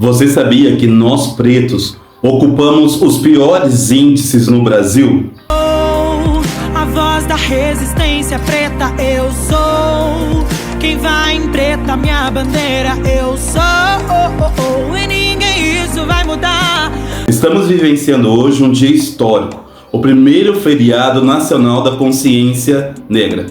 Você sabia que nós pretos ocupamos os piores índices no Brasil? A voz da resistência preta, eu sou. Quem vai em preta, minha bandeira, eu sou. E ninguém isso vai mudar. Estamos vivenciando hoje um dia histórico, o primeiro feriado nacional da consciência negra.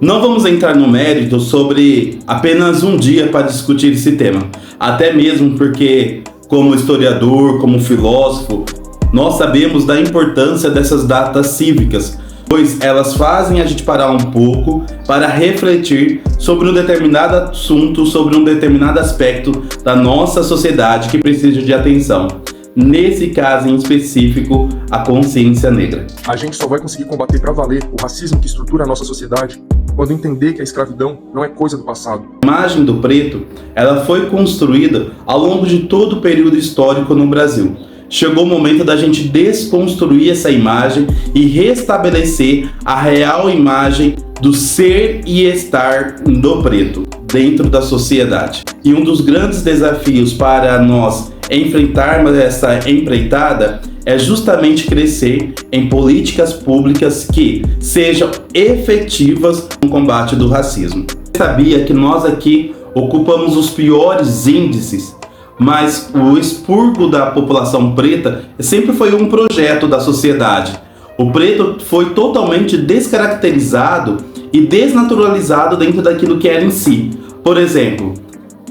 Não vamos entrar no mérito sobre apenas um dia para discutir esse tema, até mesmo porque, como historiador, como filósofo, nós sabemos da importância dessas datas cívicas, pois elas fazem a gente parar um pouco para refletir sobre um determinado assunto, sobre um determinado aspecto da nossa sociedade que precisa de atenção. Nesse caso em específico, a consciência negra. A gente só vai conseguir combater para valer o racismo que estrutura a nossa sociedade quando entender que a escravidão não é coisa do passado. A imagem do preto, ela foi construída ao longo de todo o período histórico no Brasil. Chegou o momento da gente desconstruir essa imagem e restabelecer a real imagem do ser e estar do preto dentro da sociedade. E um dos grandes desafios para nós enfrentarmos essa empreitada é justamente crescer em políticas públicas que sejam efetivas no combate do racismo. Você sabia que nós aqui ocupamos os piores índices, mas o expurgo da população preta sempre foi um projeto da sociedade. O preto foi totalmente descaracterizado e desnaturalizado dentro daquilo que era em si. Por exemplo,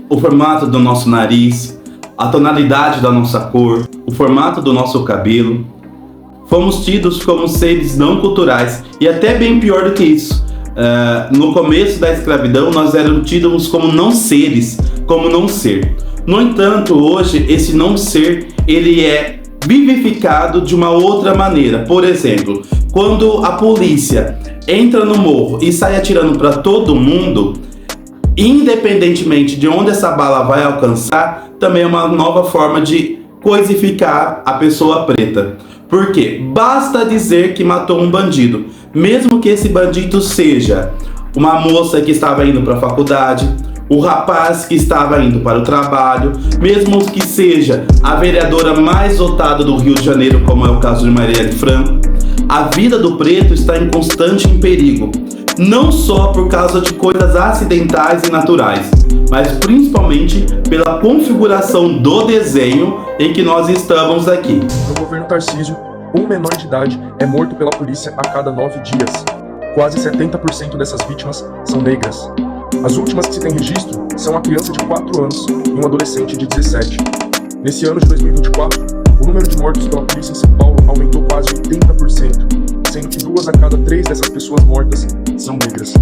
o formato do nosso nariz, a tonalidade da nossa cor, o formato do nosso cabelo. Fomos tidos como seres não culturais e até bem pior do que isso. No começo da escravidão nós éramos tidos como não seres, como não ser. No entanto, hoje esse não ser ele é vivificado de uma outra maneira. Por exemplo, quando a polícia entra no morro e sai atirando para todo mundo, independentemente de onde essa bala vai alcançar, também é uma nova forma de coisificar a pessoa preta. Por quê? Basta dizer que matou um bandido, mesmo que esse bandido seja uma moça que estava indo para a faculdade, o rapaz que estava indo para o trabalho, mesmo que seja a vereadora mais votada do Rio de Janeiro, como é o caso de Marielle Franco, a vida do preto está em constante perigo. Não só por causa de coisas acidentais e naturais, mas principalmente pela configuração do desenho em que nós estamos aqui. No governo Tarcísio, um menor de idade é morto pela polícia a cada 9 dias. Quase 70% dessas vítimas são negras. As últimas que se tem registro são uma criança de 4 anos e um adolescente de 17. Nesse ano de 2024, o número de mortos pela polícia em São Paulo aumentou quase 80%, sendo que 2 a cada 3 dessas pessoas mortas são negras.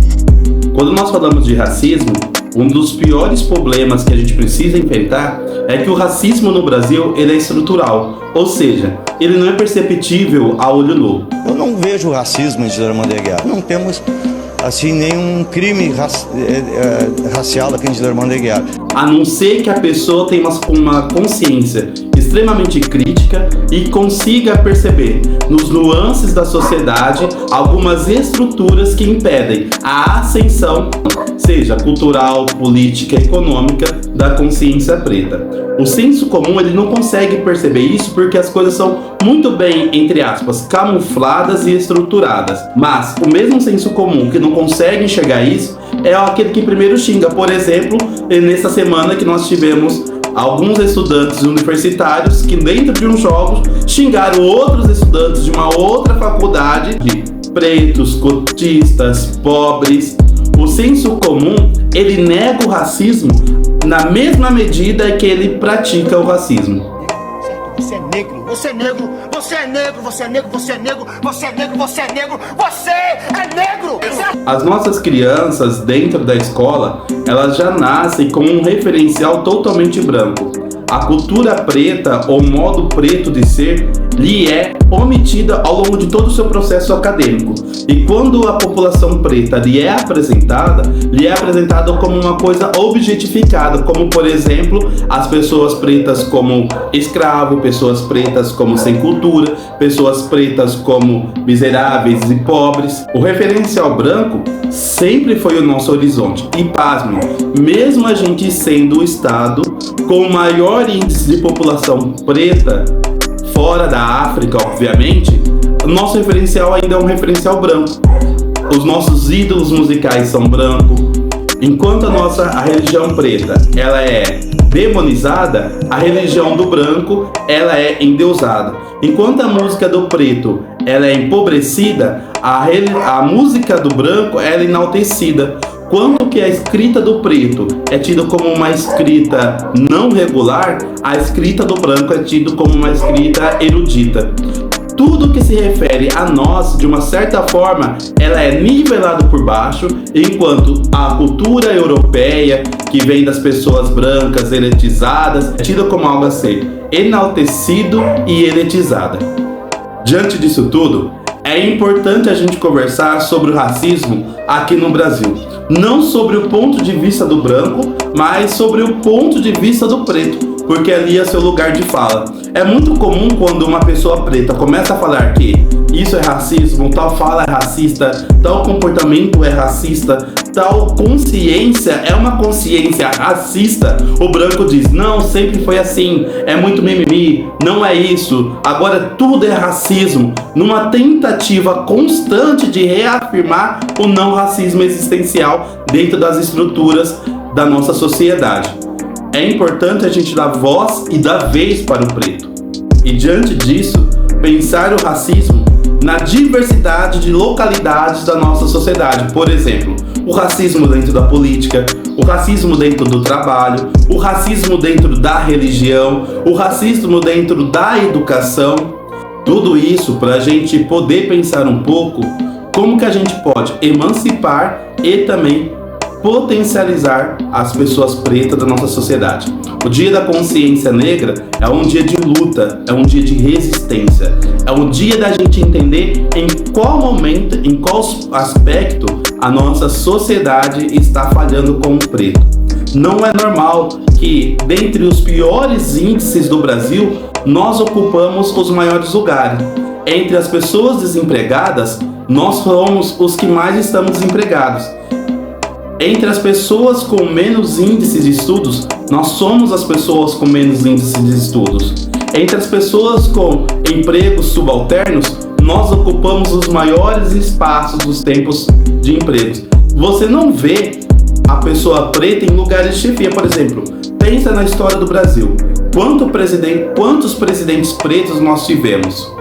Quando nós falamos de racismo, um dos piores problemas que a gente precisa enfrentar é que o racismo no Brasil ele é estrutural, ou seja, ele não é perceptível a olho nu. Eu não vejo racismo em Gisela Mandeguiar. Não temos assim nenhum crime racial aqui em Gisela Mandeguiar. A não ser que a pessoa tenha uma consciência extremamente crítica e consiga perceber nos nuances da sociedade algumas estruturas que impedem a ascensão, seja cultural, política, econômica, da consciência preta. O senso comum ele não consegue perceber isso porque as coisas são muito bem, entre aspas, camufladas e estruturadas. Mas o mesmo senso comum que não consegue enxergar isso é aquele que primeiro xinga. Por exemplo, nessa semana que nós tivemos alguns estudantes universitários que dentro de uns jogos xingaram outros estudantes de uma outra faculdade, de pretos, cotistas, pobres. O senso comum, ele nega o racismo na mesma medida que ele pratica o racismo. Você é negro, você é negro, você é negro, você é negro, você é negro, você é negro, você é negro, você é negro! As nossas crianças dentro da escola, elas já nascem com um referencial totalmente branco. A cultura preta, ou modo preto de ser, lhe é omitida ao longo de todo o seu processo acadêmico. E quando a população preta lhe é apresentada como uma coisa objetificada, como por exemplo, as pessoas pretas como escravo, pessoas pretas como sem cultura, pessoas pretas como miseráveis e pobres. O referencial branco sempre foi o nosso horizonte. E pasme, mesmo a gente sendo o Estado com o maior índice de população preta, fora da África, obviamente, o nosso referencial ainda é um referencial branco. Os nossos ídolos musicais são brancos. Enquanto a religião preta ela é demonizada, a religião do branco ela é endeusada. Enquanto a música do preto ela é empobrecida, a música do branco ela é enaltecida. Quanto que a escrita do preto é tida como uma escrita não regular, a escrita do branco é tida como uma escrita erudita. Tudo que se refere a nós, de uma certa forma, ela é nivelado por baixo, enquanto a cultura europeia, que vem das pessoas brancas elitizadas, é tida como algo a ser enaltecido e elitizada. Diante disso tudo, é importante a gente conversar sobre o racismo aqui no Brasil. Não sobre o ponto de vista do branco, mas sobre o ponto de vista do preto, porque ali é seu lugar de fala. É muito comum quando uma pessoa preta começa a falar que isso é racismo, tal fala é racista, tal comportamento é racista, tal consciência é uma consciência racista, o branco diz, não, sempre foi assim, é muito mimimi, não é isso, agora tudo é racismo, numa tentativa constante de reafirmar o não racismo existencial dentro das estruturas da nossa sociedade. É importante a gente dar voz e dar vez para o preto. E diante disso, pensar o racismo na diversidade de localidades da nossa sociedade. Por exemplo, o racismo dentro da política, o racismo dentro do trabalho, o racismo dentro da religião, o racismo dentro da educação. Tudo isso para a gente poder pensar um pouco como que a gente pode emancipar e também potencializar as pessoas pretas da nossa sociedade. O Dia da Consciência Negra é um dia de luta, é um dia de resistência, é um dia da gente entender em qual momento, em qual aspecto a nossa sociedade está falhando com o preto. Não é normal que, dentre os piores índices do Brasil, nós ocupamos os maiores lugares. Entre as pessoas desempregadas, nós somos os que mais estamos desempregados. Entre as pessoas com menos índices de estudos, nós somos as pessoas com menos índices de estudos. Entre as pessoas com empregos subalternos, nós ocupamos os maiores espaços dos tempos de empregos. Você não vê a pessoa preta em lugares de chefia, por exemplo. Pensa na história do Brasil. Quantos presidentes pretos nós tivemos?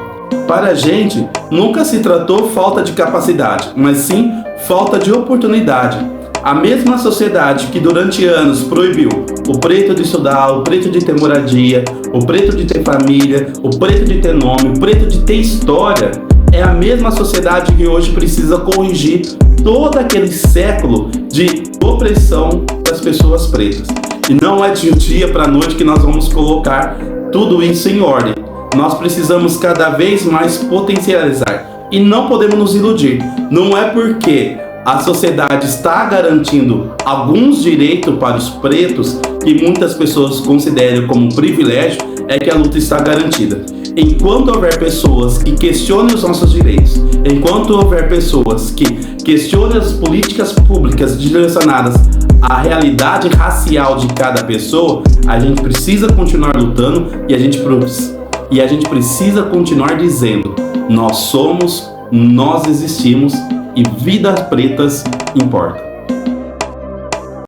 Para a gente, nunca se tratou falta de capacidade, mas sim falta de oportunidade. A mesma sociedade que durante anos proibiu o preto de estudar, o preto de ter moradia, o preto de ter família, o preto de ter nome, o preto de ter história, é a mesma sociedade que hoje precisa corrigir todo aquele século de opressão das pessoas pretas. E não é de um dia para a noite que nós vamos colocar tudo isso em ordem. Nós precisamos cada vez mais potencializar e não podemos nos iludir. Não é porque a sociedade está garantindo alguns direitos para os pretos que muitas pessoas consideram como um privilégio, é que a luta está garantida. Enquanto houver pessoas que questionem os nossos direitos, enquanto houver pessoas que questionem as políticas públicas direcionadas à realidade racial de cada pessoa, a gente precisa continuar lutando e a gente precisa continuar dizendo: nós somos, nós existimos e vidas pretas importam.